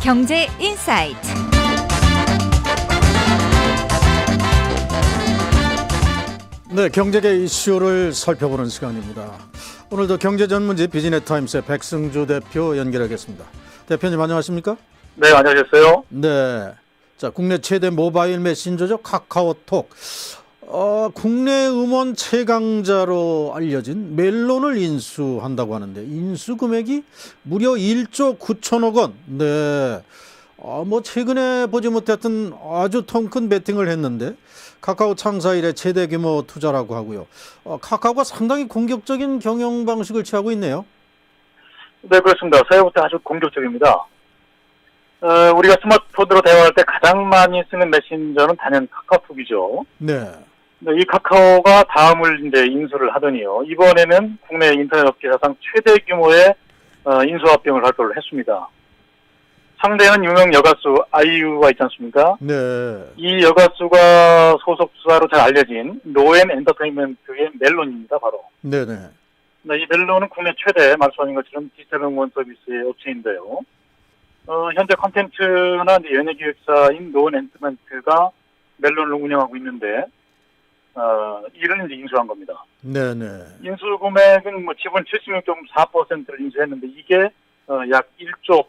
경제 인사이트. 네, 경제계 이슈를 살펴보는 시간입니다. 오늘도 경제 전문지 비즈니스타임스의 백승주 대표 연결하겠습니다. 대표님 안녕하십니까? 네, 안녕하셨어요. 네, 자 국내 최대 모바일 메신저죠, 카카오톡. 국내 음원 최강자로 알려진 멜론을 인수한다고 하는데 인수 금액이 무려 1조 9천억 원. 네, 뭐 최근에 보지 못했던 아주 통 큰 베팅을 했는데 카카오 창사 이래 최대 규모 투자라고 하고요. 카카오가 상당히 공격적인 경영 방식을 취하고 있네요. 네, 그렇습니다. 새해부터 아주 공격적입니다. 우리가 스마트폰으로 대화할 때 가장 많이 쓰는 메신저는 단연 카카오톡이죠. 네. 네, 이 카카오가 다음을 이제 인수를 하더니요. 이번에는 국내 인터넷 업계 사상 최대 규모의 인수합병을 발표를 했습니다. 상대는 유명 여가수 아이유가 있지 않습니까? 네. 이 여가수가 소속사로 잘 알려진 노엔 엔터테인먼트의 멜론입니다, 바로. 네네. 네, 이 멜론은 국내 최대 말씀하신 것처럼 디지털 응원 서비스의 업체인데요. 현재 콘텐츠나 연예 기획사인 노엔 엔터테인먼트가 멜론을 운영하고 있는데, 이를 이제 인수한 겁니다. 네네. 인수 금액은 뭐 지분 76.4%를 인수했는데 이게 약 1조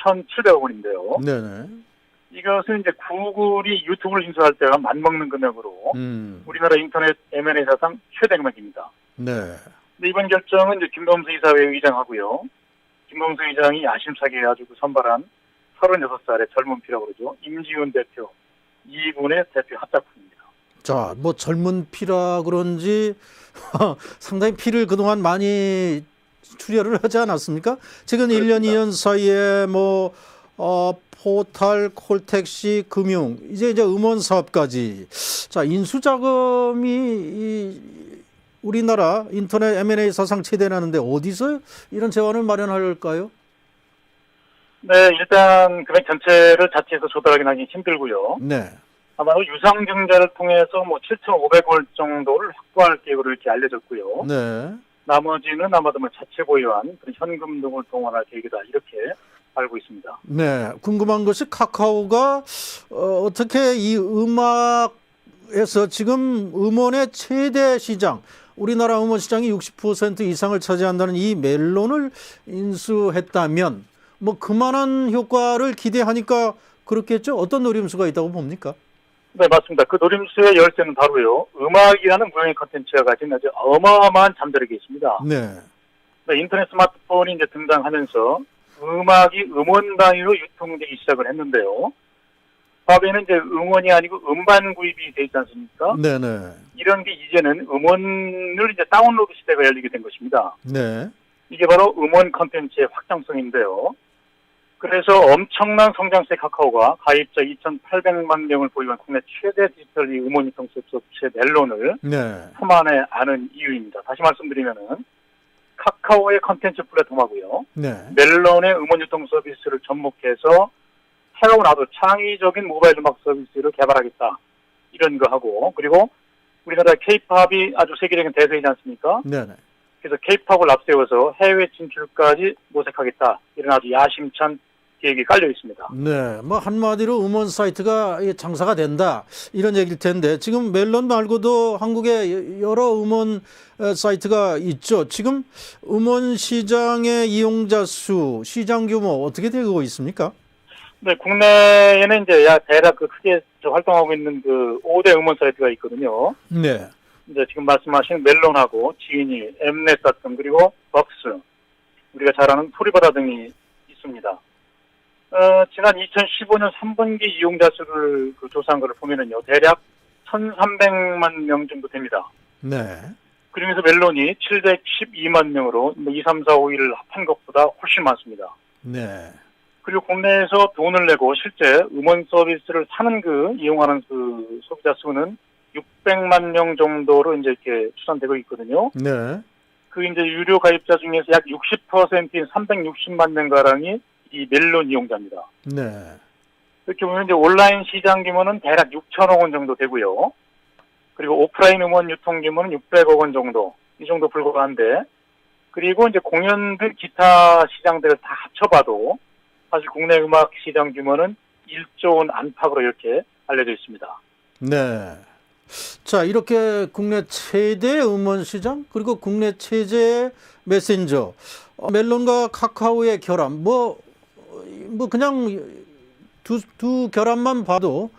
8,700억 원인데요. 네네. 이것은 이제 구글이 유튜브를 인수할 때가 맞먹는 금액으로 우리나라 인터넷 M&A 사상 최대 금액입니다. 네. 근데 이번 결정은 이제 김범수 이사회 의장하고요. 김범수 의장이 야심차게 해가지고 선발한 36살의 젊은 피라고 그러죠. 임지훈 대표, 이분의 대표 합작품입니다. 자, 뭐 젊은 피라 그런지 상당히 피를 그동안 많이 출혈을 하지 않았습니까? 최근 그렇습니다. 1년, 2년 사이에 뭐 포탈, 콜택시, 금융, 이제 음원 사업까지. 자, 인수 자금이 우리나라 인터넷 M&A 사상 최대라는데 어디서 이런 재원을 마련할까요? 네, 일단 금액 전체를 자체에서 조달하기는 힘들고요. 네. 아마 유상증자를 통해서 뭐 7,500원 정도를 확보할 계획으로 이렇게 알려졌고요. 네. 나머지는 아마도 뭐 자체 보유한 그런 현금 등을 동원할 계획이다 이렇게 알고 있습니다. 네, 궁금한 것이 카카오가 어떻게 이 음악에서 지금 음원의 최대 시장, 우리나라 음원 시장이 60% 이상을 차지한다는 이 멜론을 인수했다면 뭐 그만한 효과를 기대하니까 그렇겠죠? 어떤 노림수가 있다고 봅니까? 네, 맞습니다. 그 노림수의 열쇠는 바로요. 음악이라는 무형의 콘텐츠가 가진 아주 어마어마한 잠재력이 있습니다. 네. 네, 인터넷 스마트폰이 이제 등장하면서 음악이 음원 단위로 유통되기 시작을 했는데요. 과거에는 이제 음원이 아니고 음반 구입이 돼 있지 않습니까? 네네. 이런 게 이제는 음원을 이제 다운로드 시대가 열리게 된 것입니다. 네. 이게 바로 음원 콘텐츠의 확장성인데요. 그래서 엄청난 성장세 카카오가 가입자 2,800만 명을 보유한 국내 최대 디지털 음원 유통 서비스 업체 멜론을 네. 품 안에 아는 이유입니다. 다시 말씀드리면은 카카오의 콘텐츠 플랫폼하고요. 네. 멜론의 음원 유통 서비스를 접목해서 새로운 아주 창의적인 모바일 음악 서비스를 개발하겠다. 이런 거 하고, 그리고 우리나라 케이팝이 아주 세계적인 대세이지 않습니까? 네네. 그래서 케이팝을 앞세워서 해외 진출까지 모색하겠다. 이런 아주 야심찬 계획이 깔려 있습니다. 네, 뭐 한마디로 음원 사이트가 장사가 된다 이런 얘기일 텐데 지금 멜론 말고도 한국에 여러 음원 사이트가 있죠. 지금 음원 시장의 이용자 수, 시장 규모 어떻게 되고 있습니까? 네, 국내에는 이제 대략 크게 활동하고 있는 5대 음원 사이트가 있거든요. 네. 이제 지금 말씀하신 멜론하고 지니, 엠넷닷컴 그리고 벅스, 우리가 잘 아는 토리바다 등이 있습니다. 지난 2015년 3분기 이용자 수를 조사한 것을 보면은요, 대략 1,300만 명 정도 됩니다. 네. 그중에서 멜론이 712만 명으로 2, 3, 4, 5위를 합한 것보다 훨씬 많습니다. 네. 그리고 국내에서 돈을 내고 실제 음원 서비스를 사는 이용하는 소비자 수는 600만 명 정도로 이제 이렇게 추산되고 있거든요. 네. 이제 유료 가입자 중에서 약 60%인 360만 명가량이 이 멜론 이용자입니다. 네. 이렇게 보면 이제 온라인 시장 규모는 대략 6천억 원 정도 되고요. 그리고 오프라인 음원 유통 규모는 600억 원 정도, 이 정도 불과한데, 그리고 이제 공연 등 기타 시장들을 다 합쳐봐도 사실 국내 음악 시장 규모는 1조 원 안팎으로 이렇게 알려져 있습니다. 네. 자, 이렇게 국내 최대 음원 시장 그리고 국내 최대 메신저 멜론과 카카오의 결합 뭐 그냥 두 결합만 봐도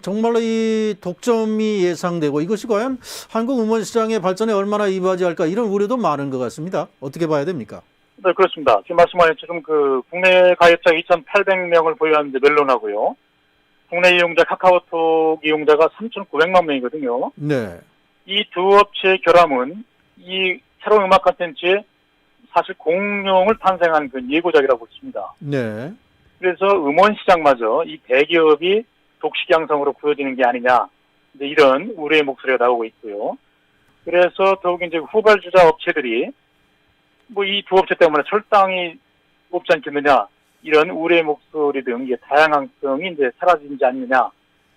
정말로 이 독점이 예상되고 이것이 과연 한국 음원 시장의 발전에 얼마나 이바지할까 이런 우려도 많은 것 같습니다. 어떻게 봐야 됩니까? 네, 그렇습니다. 지금 말씀하신 것처럼 그 국내 가입자 2,800명을 보유하는 멜론하고요. 국내 이용자 카카오톡 이용자가 3,900만 명이거든요. 네. 이 두 업체의 결함은 이 새로운 음악 콘텐츠의 사실 공룡을 탄생한 그 예고작이라고 볼 수 있습니다. 네. 그래서 음원 시장마저 이 대기업이 독식양성으로 구워지는 게 아니냐, 이제 이런 우려의 목소리가 나오고 있고요. 그래서 더욱 이제 후발주자 업체들이 뭐 이 두 업체 때문에 철당이 없지 않겠느냐, 이런 우려의 목소리 등 이게 다양성이 이제 사라지지 않느냐,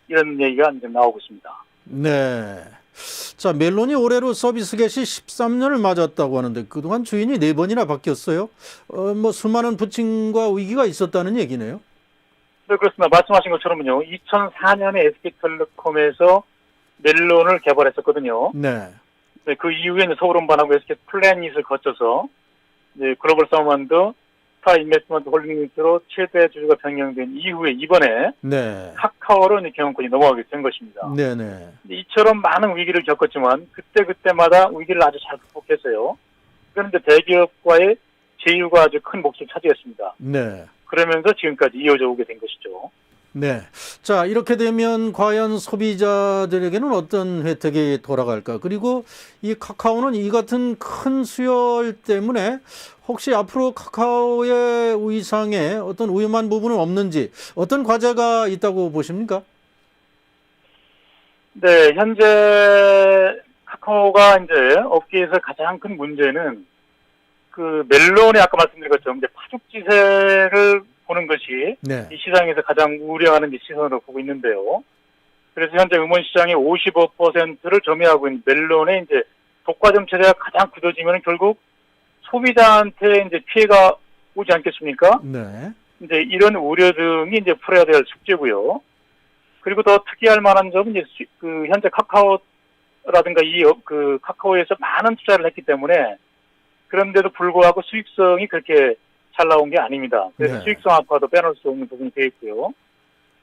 이런 얘기가 이제 나오고 있습니다. 네. 자, 멜론이 올해로 서비스 개시 13년을 맞았다고 하는데 그동안 주인이 4번이나 바뀌었어요. 뭐 수많은 부침과 위기가 있었다는 얘기네요. 네, 그렇습니다. 말씀하신 것처럼요. 2004년에 SK텔레콤에서 멜론을 개발했었거든요. 네. 네, 그 이후에 서울음반하고 SK 플래닛을 거쳐서 이제 글로벌 서먼드 스타 인베스트먼트 홀딩스로 최대 주주가 변경된 이후에 이번에 네. 카카오로 이제 경영권이 넘어가게 된 것입니다. 네네. 이처럼 많은 위기를 겪었지만 그때마다 위기를 아주 잘 극복했어요. 그런데 대기업과의 제휴가 아주 큰 몫을 차지했습니다. 네. 그러면서 지금까지 이어져 오게 된 것이죠. 네. 자, 이렇게 되면 과연 소비자들에게는 어떤 혜택이 돌아갈까? 그리고 이 카카오는 이 같은 큰 수요일 때문에 혹시 앞으로 카카오의 위상에 어떤 위험한 부분은 없는지 어떤 과제가 있다고 보십니까? 네, 현재 카카오가 이제 업계에서 가장 큰 문제는 그 멜론이 아까 말씀드린 것처럼 이제 파죽지세를 보는 것이 네. 이 시장에서 가장 우려하는 시선으로 보고 있는데요. 그래서 현재 음원 시장의 55%를 점유하고 있는 멜론의 이제 독과점 체제가 가장 굳어지면 결국 소비자한테 이제 피해가 오지 않겠습니까? 네. 이제 이런 우려 등이 이제 풀어야 될 숙제고요. 그리고 더 특이할 만한 점은 이제 그 현재 카카오라든가 그 카카오에서 많은 투자를 했기 때문에 그런데도 불구하고 수익성이 그렇게 잘 나온 게 아닙니다. 그래서 네. 수익성 악화도 빼놓을 수 없는 부분이 되어 있고요.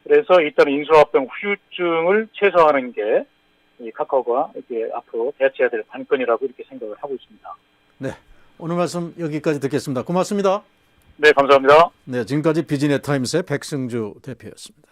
그래서 이따른 인수합병 후유증을 최소화하는 게 이 카카오가 이렇게 앞으로 대처해야 될 관건이라고 이렇게 생각을 하고 있습니다. 네. 오늘 말씀 여기까지 듣겠습니다. 고맙습니다. 네, 감사합니다. 네, 지금까지 비즈니스 타임스의 백승주 대표였습니다.